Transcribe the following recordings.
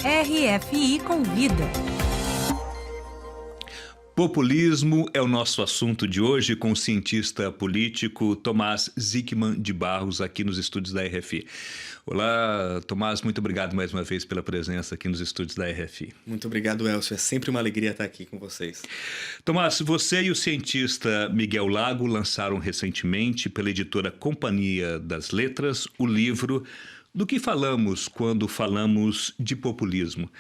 RFI Convida. Populismo é o nosso assunto de hoje com o cientista político Tomás Zikman de Barros aqui nos estúdios da RFI. Olá, Tomás, muito obrigado mais uma vez pela presença aqui nos estúdios da RFI. Muito obrigado, Elcio. É sempre uma alegria estar aqui com vocês. Tomás, você e o cientista Miguel Lago lançaram recentemente pela editora Companhia das Letras o livro Do que falamos quando falamos de populismo?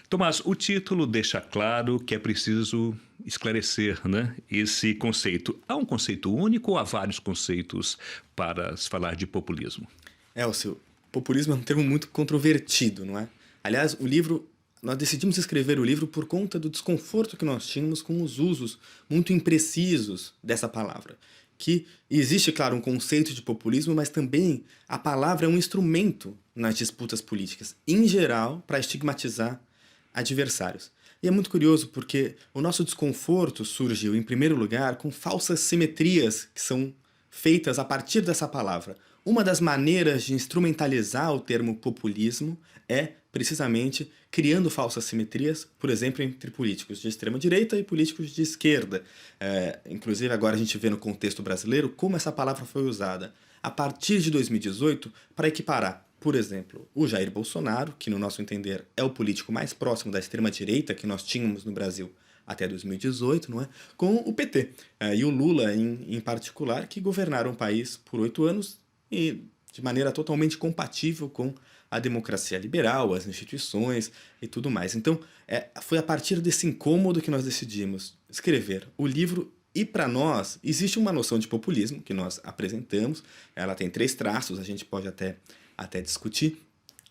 Tomás, o título deixa claro que é preciso esclarecer, né, esse conceito. Há um conceito único ou há vários conceitos para se falar de populismo? Elcio, populismo é um termo muito controvertido, não é? Aliás, nós decidimos escrever o livro por conta do desconforto que nós tínhamos com os usos muito imprecisos dessa palavra. Que existe, claro, um conceito de populismo, mas também a palavra é um instrumento nas disputas políticas, em geral, para estigmatizar adversários. E é muito curioso porque o nosso desconforto surgiu, em primeiro lugar, com falsas simetrias que são feitas a partir dessa palavra. Uma das maneiras de instrumentalizar o termo populismo é, precisamente, criando falsas simetrias, por exemplo, entre políticos de extrema-direita e políticos de esquerda. Inclusive, agora a gente vê no contexto brasileiro como essa palavra foi usada a partir de 2018 para equiparar, por exemplo, o Jair Bolsonaro, que no nosso entender é o político mais próximo da extrema-direita que nós tínhamos no Brasil até 2018, não é? Com o PT. E o Lula, em particular, que governaram o país por 8 anos e de maneira totalmente compatível com a democracia liberal, as instituições e tudo mais. Então, foi a partir desse incômodo que nós decidimos escrever o livro. E para nós, existe uma noção de populismo que nós apresentamos. Ela tem 3 traços, a gente pode até discutir.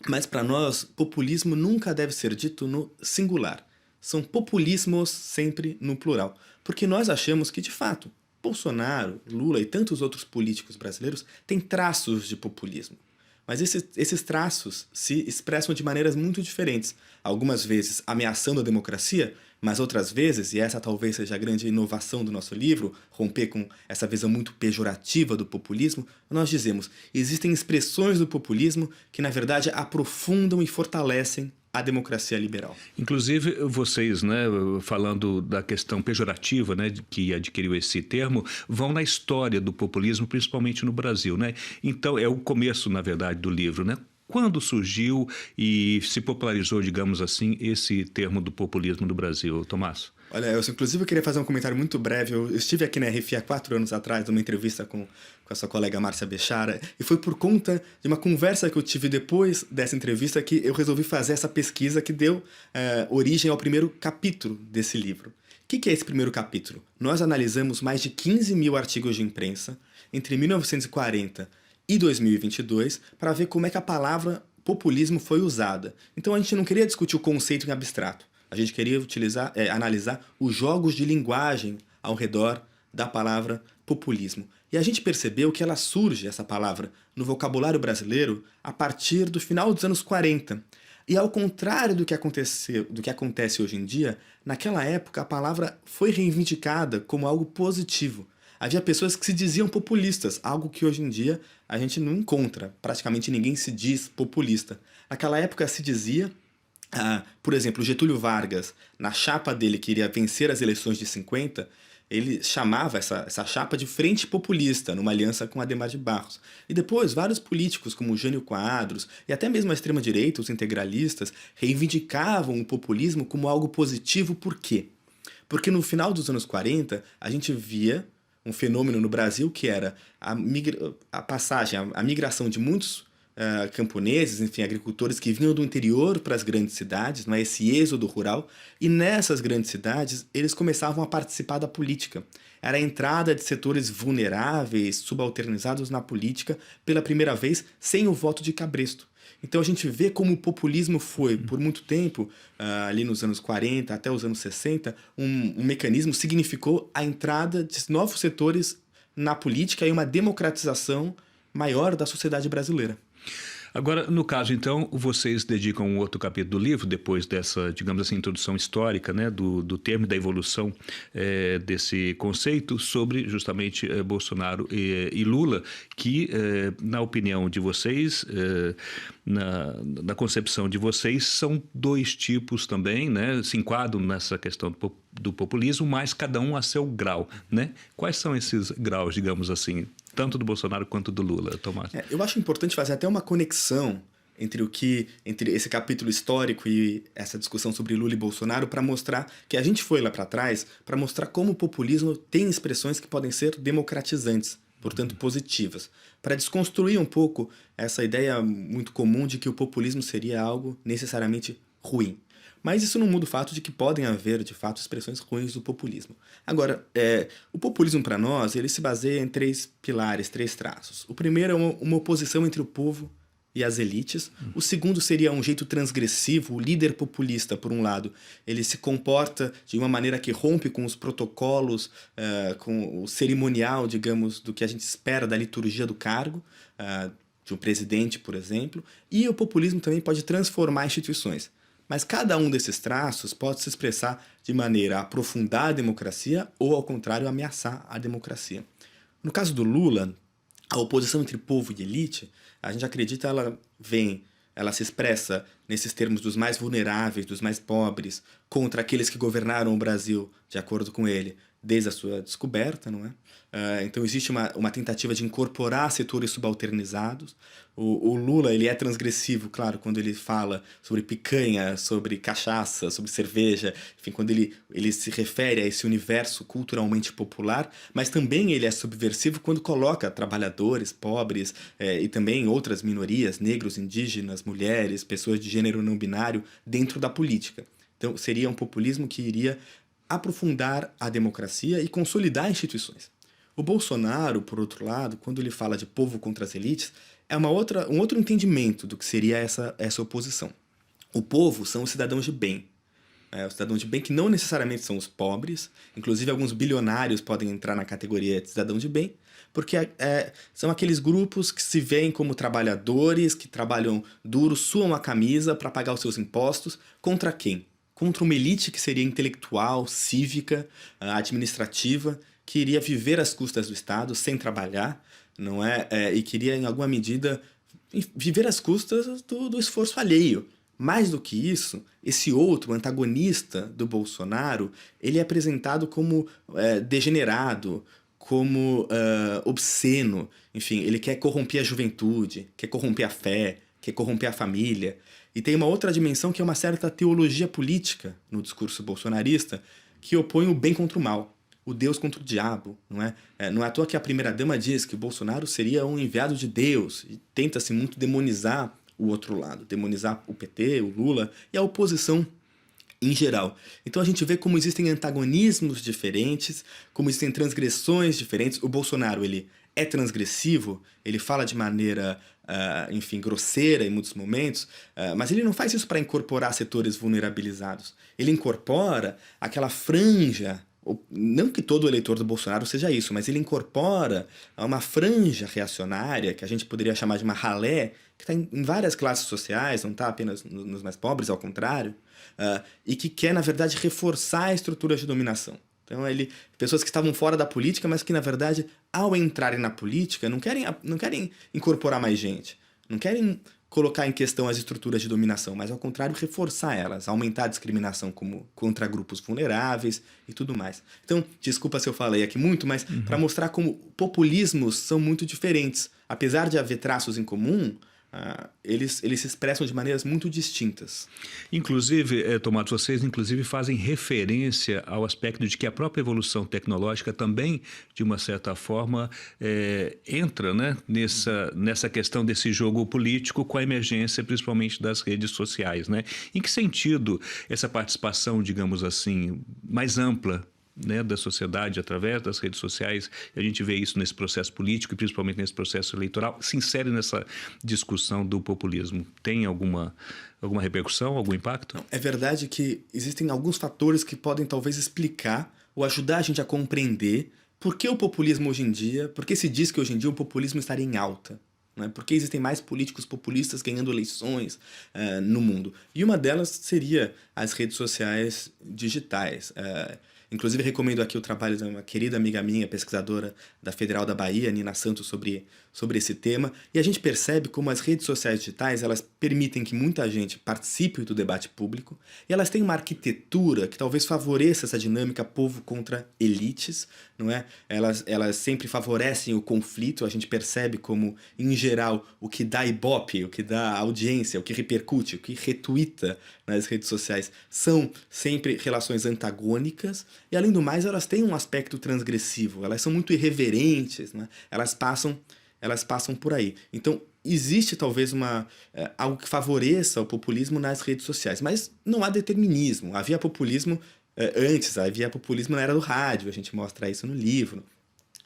Mas para nós, populismo nunca deve ser dito no singular. São populismos sempre no plural. Porque nós achamos que, de fato, Bolsonaro, Lula e tantos outros políticos brasileiros têm traços de populismo. Mas esses traços se expressam de maneiras muito diferentes. Algumas vezes ameaçando a democracia, mas outras vezes, e essa talvez seja a grande inovação do nosso livro, romper com essa visão muito pejorativa do populismo, nós dizemos, existem expressões do populismo que na verdade aprofundam e fortalecem a democracia liberal. Inclusive, vocês, né, falando da questão pejorativa, né, que adquiriu esse termo, vão na história do populismo, principalmente no Brasil, né? Então, é o começo, na verdade, do livro, né? Quando surgiu e se popularizou, digamos assim, esse termo do populismo no Brasil, Tomás? Olha, inclusive eu queria fazer um comentário muito breve. Eu estive aqui na RFI há 4 anos atrás, numa entrevista com a sua colega Márcia Bechara, e foi por conta de uma conversa que eu tive depois dessa entrevista que eu resolvi fazer essa pesquisa que deu origem ao primeiro capítulo desse livro. O que é esse primeiro capítulo? Nós analisamos mais de 15 mil artigos de imprensa entre 1940 e 2022 para ver como é que a palavra populismo foi usada. Então a gente não queria discutir o conceito em abstrato. A gente queria analisar os jogos de linguagem ao redor da palavra populismo. E a gente percebeu que ela surge, essa palavra, no vocabulário brasileiro a partir do final dos anos 40. E ao contrário do que acontece hoje em dia, naquela época a palavra foi reivindicada como algo positivo. Havia pessoas que se diziam populistas, algo que hoje em dia a gente não encontra. Praticamente ninguém se diz populista. Naquela época se dizia... por exemplo, Getúlio Vargas, na chapa dele que iria vencer as eleições de 50, ele chamava essa chapa de Frente Populista, numa aliança com Adhemar de Barros. E depois, vários políticos, como Jânio Quadros, e até mesmo a extrema-direita, os integralistas, reivindicavam o populismo como algo positivo. Por quê? Porque no final dos anos 40, a gente via um fenômeno no Brasil que era a migração de muitos camponeses, enfim, agricultores que vinham do interior para as grandes cidades, não é? Esse êxodo rural, e nessas grandes cidades eles começavam a participar da política. Era a entrada de setores vulneráveis, subalternizados na política, pela primeira vez, sem o voto de cabresto. Então a gente vê como o populismo foi, por muito tempo, ali nos anos 40 até os anos 60, um mecanismo significou a entrada de novos setores na política e uma democratização maior da sociedade brasileira. Agora, no caso, então, vocês dedicam um outro capítulo do livro, depois dessa, digamos assim, introdução histórica, né, do termo e da evolução desse conceito, sobre justamente Bolsonaro e Lula, que, na opinião de vocês, na concepção de vocês, são dois tipos também, né, se enquadram nessa questão do populismo, mas cada um a seu grau, né? Quais são esses graus, digamos assim, tanto do Bolsonaro quanto do Lula, Tomás? Eu acho importante fazer até uma conexão entre esse capítulo histórico e essa discussão sobre Lula e Bolsonaro, para mostrar que a gente foi lá para trás para mostrar como o populismo tem expressões que podem ser democratizantes, portanto positivas, para desconstruir um pouco essa ideia muito comum de que o populismo seria algo necessariamente ruim. Mas isso não muda o fato de que podem haver, de fato, expressões ruins do populismo. Agora, o populismo para nós, ele se baseia em três pilares, três traços. O primeiro é uma oposição entre o povo e as elites. O segundo seria um jeito transgressivo. O líder populista, por um lado, ele se comporta de uma maneira que rompe com os protocolos, com o cerimonial, digamos, do que a gente espera da liturgia do cargo, de um presidente, por exemplo. E o populismo também pode transformar instituições. Mas cada um desses traços pode se expressar de maneira a aprofundar a democracia ou, ao contrário, ameaçar a democracia. No caso do Lula, a oposição entre povo e elite, a gente acredita ela se expressa nesses termos dos mais vulneráveis, dos mais pobres, contra aqueles que governaram o Brasil, de acordo com ele, desde a sua descoberta, não é? Então existe uma tentativa de incorporar setores subalternizados. O Lula, ele é transgressivo, claro, quando ele fala sobre picanha, sobre cachaça, sobre cerveja, enfim, quando ele se refere a esse universo culturalmente popular, mas também ele é subversivo quando coloca trabalhadores, pobres e também outras minorias, negros, indígenas, mulheres, pessoas de gênero não binário, dentro da política. Então seria um populismo que iria aprofundar a democracia e consolidar instituições. O Bolsonaro, por outro lado, quando ele fala de povo contra as elites, é um outro entendimento do que seria essa oposição. O povo são os cidadãos de bem. Os cidadãos de bem que não necessariamente são os pobres, inclusive alguns bilionários podem entrar na categoria de cidadão de bem, porque são aqueles grupos que se veem como trabalhadores, que trabalham duro, suam a camisa para pagar os seus impostos. Contra quem? Contra uma elite que seria intelectual, cívica, administrativa, que iria viver às custas do Estado, sem trabalhar, não é? E queria, em alguma medida, viver às custas do esforço alheio. Mais do que isso, esse outro antagonista do Bolsonaro, ele é apresentado como degenerado, como obsceno. Enfim, ele quer corromper a juventude, quer corromper a fé, quer corromper a família. E tem uma outra dimensão que é uma certa teologia política no discurso bolsonarista, que opõe o bem contra o mal, o Deus contra o diabo, não é? Não é à toa que a primeira-dama diz que o Bolsonaro seria um enviado de Deus, e tenta-se muito demonizar o outro lado, demonizar o PT, o Lula e a oposição em geral. Então a gente vê como existem antagonismos diferentes, como existem transgressões diferentes. O Bolsonaro, ele é transgressivo, ele fala de maneira, enfim, grosseira em muitos momentos, mas ele não faz isso para incorporar setores vulnerabilizados. Ele incorpora aquela franja, não que todo eleitor do Bolsonaro seja isso, mas ele incorpora uma franja reacionária, que a gente poderia chamar de uma ralé, que está em várias classes sociais, não está apenas nos mais pobres, ao contrário, e que quer, na verdade, reforçar a estrutura de dominação. Então, pessoas que estavam fora da política, mas que, na verdade, ao entrarem na política, não querem incorporar mais gente, não querem colocar em questão as estruturas de dominação, mas, ao contrário, reforçar elas, aumentar a discriminação contra grupos vulneráveis e tudo mais. Então, desculpa se eu falei aqui muito, mas para mostrar como populismos são muito diferentes. Apesar de haver traços em comum, eles se expressam de maneiras muito distintas. Inclusive, Tomás, vocês inclusive fazem referência ao aspecto de que a própria evolução tecnológica também, de uma certa forma, entra, né, nessa questão desse jogo político com a emergência, principalmente das redes sociais, né? Em que sentido essa participação, digamos assim, mais ampla, né, da sociedade através das redes sociais, a gente vê isso nesse processo político e principalmente nesse processo eleitoral, se insere nessa discussão do populismo? Tem alguma repercussão, algum impacto? Não, é verdade que existem alguns fatores que podem talvez explicar ou ajudar a gente a compreender por que o populismo hoje em dia, por que se diz que hoje em dia o populismo estaria em alta. Né? Por que existem mais políticos populistas ganhando eleições no mundo? E uma delas seria as redes sociais digitais. Inclusive, recomendo aqui o trabalho de uma querida amiga minha, pesquisadora da Federal da Bahia, Nina Santos, sobre esse tema. E a gente percebe como as redes sociais digitais, elas permitem que muita gente participe do debate público, e elas têm uma arquitetura que talvez favoreça essa dinâmica povo contra elites, não é? Elas sempre favorecem o conflito. A gente percebe como, em geral, o que dá ibope, o que dá audiência, o que repercute, o que retuita nas redes sociais são sempre relações antagônicas, e além do mais elas têm um aspecto transgressivo, elas são muito irreverentes, né? Elas passam por aí. Então existe talvez algo que favoreça o populismo nas redes sociais, mas não há determinismo. Havia populismo antes, havia populismo na era do rádio, a gente mostra isso no livro.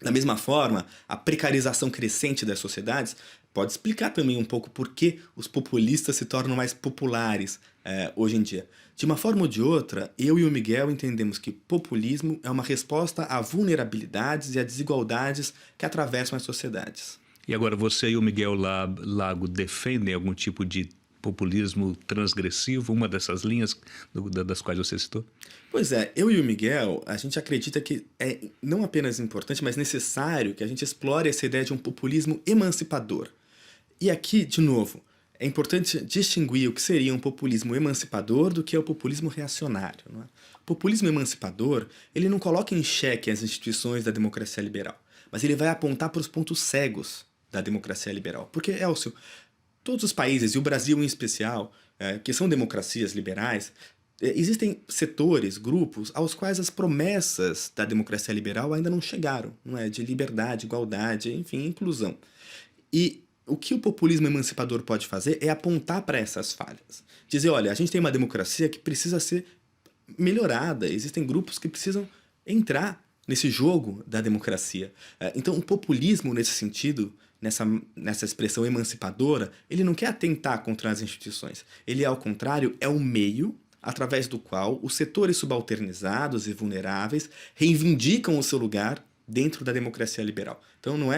Da mesma forma, a precarização crescente das sociedades pode explicar também um pouco por que os populistas se tornam mais populares hoje em dia. De uma forma ou de outra, eu e o Miguel entendemos que populismo é uma resposta a vulnerabilidades e a desigualdades que atravessam as sociedades. E agora você e o Miguel Lago defendem algum tipo de populismo transgressivo, uma dessas linhas das quais você citou? Pois é, eu e o Miguel, a gente acredita que é não apenas importante, mas necessário que a gente explore essa ideia de um populismo emancipador. E aqui, de novo, é importante distinguir o que seria um populismo emancipador do que é o populismo reacionário. Não é? O populismo emancipador, ele não coloca em xeque as instituições da democracia liberal, mas ele vai apontar para os pontos cegos da democracia liberal. Porque, Elcio, todos os países, e o Brasil em especial, que são democracias liberais, existem setores, grupos, aos quais as promessas da democracia liberal ainda não chegaram, não é? De liberdade, igualdade, enfim, inclusão. E o que o populismo emancipador pode fazer é apontar para essas falhas. Dizer, olha, a gente tem uma democracia que precisa ser melhorada, existem grupos que precisam entrar nesse jogo da democracia. Então, o populismo, nesse sentido, nessa expressão emancipadora, ele não quer atentar contra as instituições. Ele, ao contrário, é o meio através do qual os setores subalternizados e vulneráveis reivindicam o seu lugar dentro da democracia liberal. Então não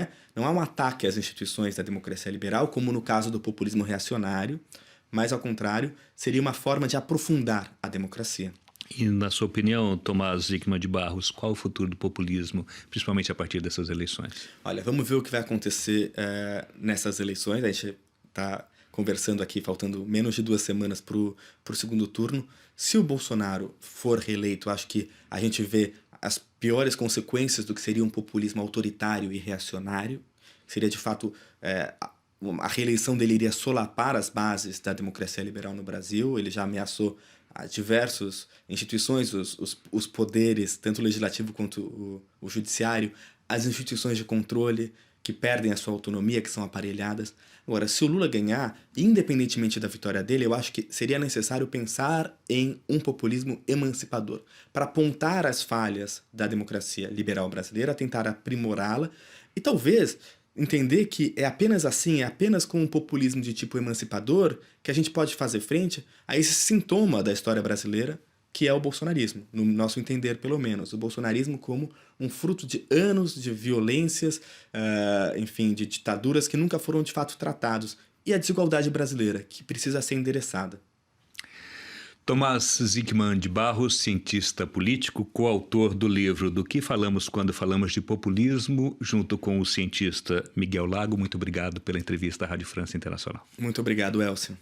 há um ataque às instituições da democracia liberal, como no caso do populismo reacionário, mas, ao contrário, seria uma forma de aprofundar a democracia. E, na sua opinião, Tomás Zikman de Barros, qual o futuro do populismo, principalmente a partir dessas eleições? Olha, vamos ver o que vai acontecer nessas eleições. A gente está conversando aqui, faltando menos de 2 semanas para o segundo turno. Se o Bolsonaro for reeleito, acho que a gente vê as piores consequências do que seria um populismo autoritário e reacionário. Seria, de fato, a reeleição dele iria solapar as bases da democracia liberal no Brasil. Ele já ameaçou a diversas instituições, os poderes, tanto o legislativo quanto o judiciário, as instituições de controle que perdem a sua autonomia, que são aparelhadas. Agora, se o Lula ganhar, independentemente da vitória dele, eu acho que seria necessário pensar em um populismo emancipador, para apontar as falhas da democracia liberal brasileira, tentar aprimorá-la e talvez entender que é apenas assim, é apenas com um populismo de tipo emancipador que a gente pode fazer frente a esse sintoma da história brasileira, que é o bolsonarismo, no nosso entender, pelo menos. O bolsonarismo como um fruto de anos de violências, enfim, de ditaduras que nunca foram de fato tratados, e a desigualdade brasileira, que precisa ser endereçada. Tomás Zikman de Barros, cientista político, coautor do livro Do que Falamos Quando Falamos de Populismo, junto com o cientista Miguel Lago. Muito obrigado pela entrevista à Rádio França Internacional. Muito obrigado, Elcio.